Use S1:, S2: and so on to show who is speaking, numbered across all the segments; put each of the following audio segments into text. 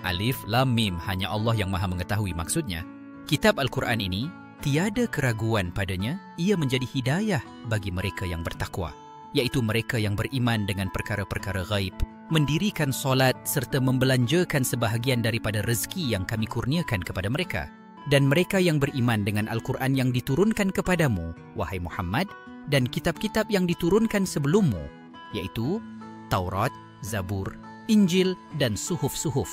S1: Alif, Lam, Mim, hanya Allah yang maha mengetahui maksudnya. Kitab Al-Quran ini, tiada keraguan padanya, ia menjadi hidayah bagi mereka yang bertakwa, iaitu mereka yang beriman dengan perkara-perkara ghaib, mendirikan solat serta membelanjakan sebahagian daripada rezeki yang kami kurniakan kepada mereka. Dan mereka yang beriman dengan Al-Quran yang diturunkan kepadamu, wahai Muhammad, dan kitab-kitab yang diturunkan sebelummu, iaitu Taurat, Zabur, Injil dan suhuf-suhuf,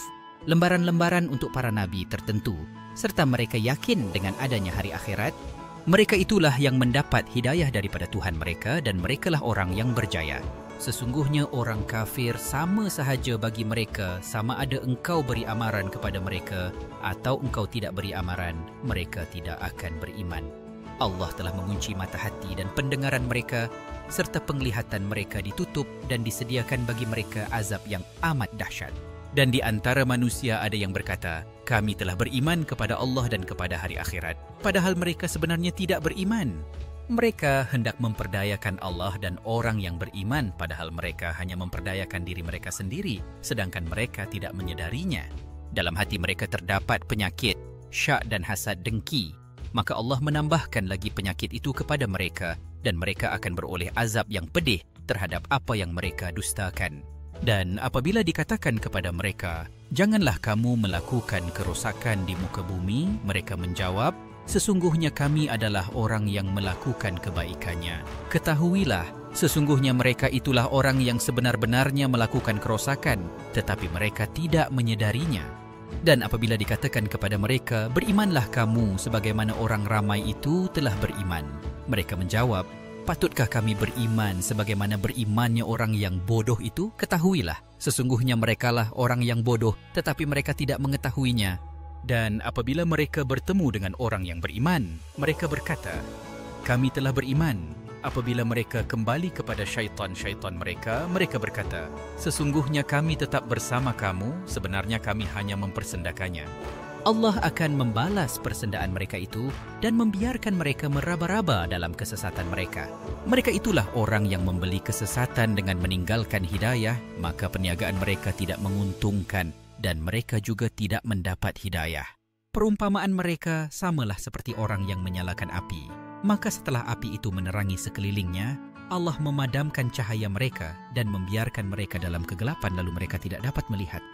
S1: lembaran-lembaran untuk para nabi tertentu, serta mereka yakin dengan adanya hari akhirat. Mereka itulah yang mendapat hidayah daripada Tuhan mereka dan merekalah orang yang berjaya. Sesungguhnya orang kafir sama sahaja bagi mereka sama ada engkau beri amaran kepada mereka atau engkau tidak beri amaran, mereka tidak akan beriman. Allah telah mengunci mata hati dan pendengaran mereka serta penglihatan mereka ditutup dan disediakan bagi mereka azab yang amat dahsyat. Dan di antara manusia ada yang berkata, kami telah beriman kepada Allah dan kepada hari akhirat, padahal mereka sebenarnya tidak beriman. Mereka hendak memperdayakan Allah dan orang yang beriman, padahal mereka hanya memperdayakan diri mereka sendiri, sedangkan mereka tidak menyedarinya. Dalam hati mereka terdapat penyakit, syak dan hasad dengki. Maka Allah menambahkan lagi penyakit itu kepada mereka dan mereka akan beroleh azab yang pedih terhadap apa yang mereka dustakan. Dan apabila dikatakan kepada mereka, janganlah kamu melakukan kerosakan di muka bumi, mereka menjawab, sesungguhnya kami adalah orang yang melakukan kebaikannya. Ketahuilah, sesungguhnya mereka itulah orang yang sebenar-benarnya melakukan kerosakan, tetapi mereka tidak menyedarinya. Dan apabila dikatakan kepada mereka, berimanlah kamu sebagaimana orang ramai itu telah beriman, mereka menjawab, patutkah kami beriman sebagaimana berimannya orang yang bodoh itu? Ketahuilah, sesungguhnya merekalah orang yang bodoh, tetapi mereka tidak mengetahuinya. Dan apabila mereka bertemu dengan orang yang beriman, mereka berkata, kami telah beriman. Apabila mereka kembali kepada syaitan-syaitan mereka, mereka berkata, sesungguhnya kami tetap bersama kamu, sebenarnya kami hanya mempersendakannya. Allah akan membalas persendaan mereka itu dan membiarkan mereka meraba-raba dalam kesesatan mereka. Mereka itulah orang yang membeli kesesatan dengan meninggalkan hidayah, maka perniagaan mereka tidak menguntungkan dan mereka juga tidak mendapat hidayah. Perumpamaan mereka samalah seperti orang yang menyalakan api. Maka setelah api itu menerangi sekelilingnya, Allah memadamkan cahaya mereka dan membiarkan mereka dalam kegelapan lalu mereka tidak dapat melihat.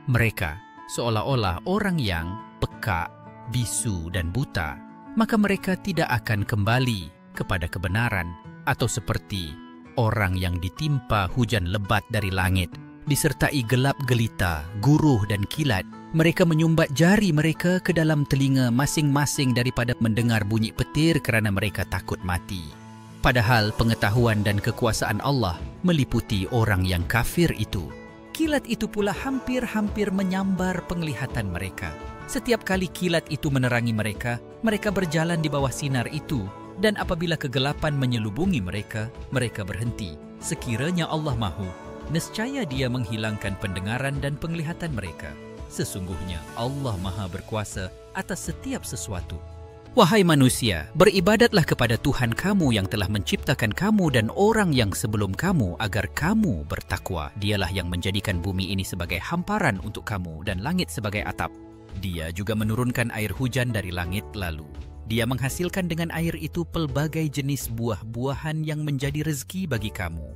S1: Mereka seolah-olah orang yang peka, bisu dan buta, maka mereka tidak akan kembali kepada kebenaran atau seperti orang yang ditimpa hujan lebat dari langit, disertai gelap gelita, guruh dan kilat. Mereka menyumbat jari mereka ke dalam telinga masing-masing daripada mendengar bunyi petir kerana mereka takut mati. Padahal pengetahuan dan kekuasaan Allah meliputi orang yang kafir itu. Kilat itu pula hampir-hampir menyambar penglihatan mereka. Setiap kali kilat itu menerangi mereka, mereka berjalan di bawah sinar itu. Dan apabila kegelapan menyelubungi mereka, mereka berhenti. Sekiranya Allah mahu, nescaya Dia menghilangkan pendengaran dan penglihatan mereka. Sesungguhnya Allah Maha Berkuasa atas setiap sesuatu. Wahai manusia, beribadatlah kepada Tuhan kamu yang telah menciptakan kamu dan orang yang sebelum kamu agar kamu bertakwa. Dialah yang menjadikan bumi ini sebagai hamparan untuk kamu dan langit sebagai atap. Dia juga menurunkan air hujan dari langit lalu Dia menghasilkan dengan air itu pelbagai jenis buah-buahan yang menjadi rezeki bagi kamu.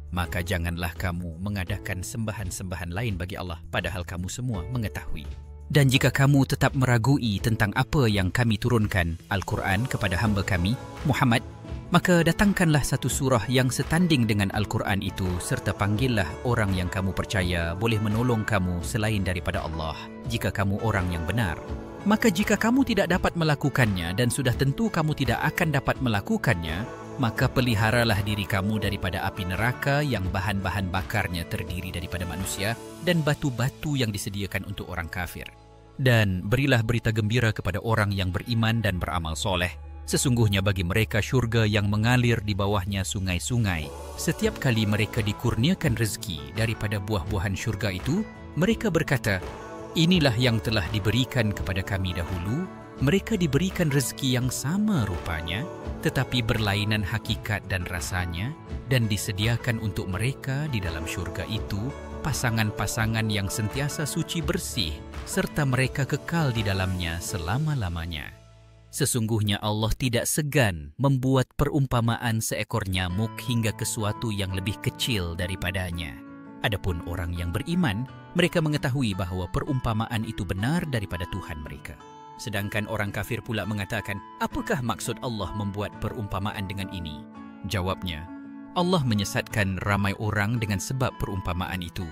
S1: Maka janganlah kamu mengadakan sembahan-sembahan lain bagi Allah, padahal kamu semua mengetahui. Dan jika kamu tetap meragui tentang apa yang kami turunkan, Al-Quran, kepada hamba kami, Muhammad, maka datangkanlah satu surah yang setanding dengan Al-Quran itu, serta panggillah orang yang kamu percaya boleh menolong kamu selain daripada Allah, jika kamu orang yang benar. Maka jika kamu tidak dapat melakukannya dan sudah tentu kamu tidak akan dapat melakukannya, maka peliharalah diri kamu daripada api neraka yang bahan-bahan bakarnya terdiri daripada manusia dan batu-batu yang disediakan untuk orang kafir. Dan berilah berita gembira kepada orang yang beriman dan beramal soleh. Sesungguhnya bagi mereka syurga yang mengalir di bawahnya sungai-sungai. Setiap kali mereka dikurniakan rezeki daripada buah-buahan syurga itu, mereka berkata, inilah yang telah diberikan kepada kami dahulu. Mereka diberikan rezeki yang sama rupanya, tetapi berlainan hakikat dan rasanya, dan disediakan untuk mereka di dalam syurga itu pasangan-pasangan yang sentiasa suci bersih, serta mereka kekal di dalamnya selama-lamanya. Sesungguhnya Allah tidak segan membuat perumpamaan seekor nyamuk hingga ke suatu yang lebih kecil daripadanya. Adapun orang yang beriman, mereka mengetahui bahawa perumpamaan itu benar daripada Tuhan mereka. Sedangkan orang kafir pula mengatakan, apakah maksud Allah membuat perumpamaan dengan ini? Jawabnya, Allah menyesatkan ramai orang dengan sebab perumpamaan itu.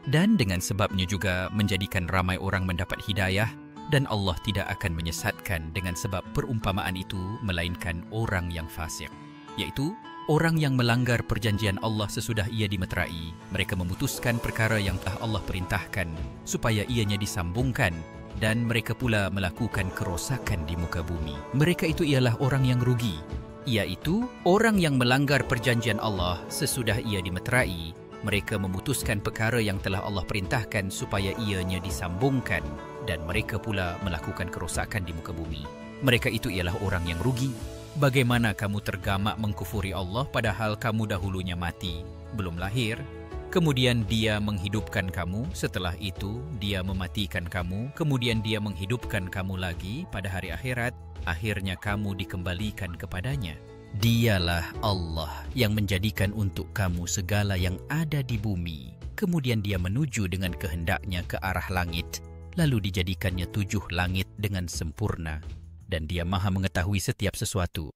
S1: Dan dengan sebabnya juga menjadikan ramai orang mendapat hidayah, dan Allah tidak akan menyesatkan dengan sebab perumpamaan itu melainkan orang yang fasik, iaitu orang yang melanggar perjanjian Allah sesudah ia dimeterai. Mereka memutuskan perkara yang telah Allah perintahkan supaya ianya disambungkan, dan mereka pula melakukan kerosakan di muka bumi. Mereka itu ialah orang yang rugi, iaitu orang yang melanggar perjanjian Allah sesudah ia dimeterai. Mereka memutuskan perkara yang telah Allah perintahkan supaya ianya disambungkan, dan mereka pula melakukan kerosakan di muka bumi. Mereka itu ialah orang yang rugi. Bagaimana kamu tergamak mengkufuri Allah padahal kamu dahulunya mati, belum lahir? Kemudian Dia menghidupkan kamu, setelah itu Dia mematikan kamu, kemudian Dia menghidupkan kamu lagi pada hari akhirat, akhirnya kamu dikembalikan kepadanya. Dialah Allah yang menjadikan untuk kamu segala yang ada di bumi. Kemudian Dia menuju dengan kehendaknya ke arah langit, lalu dijadikannya 7 langit dengan sempurna. Dan Dia Maha mengetahui setiap sesuatu.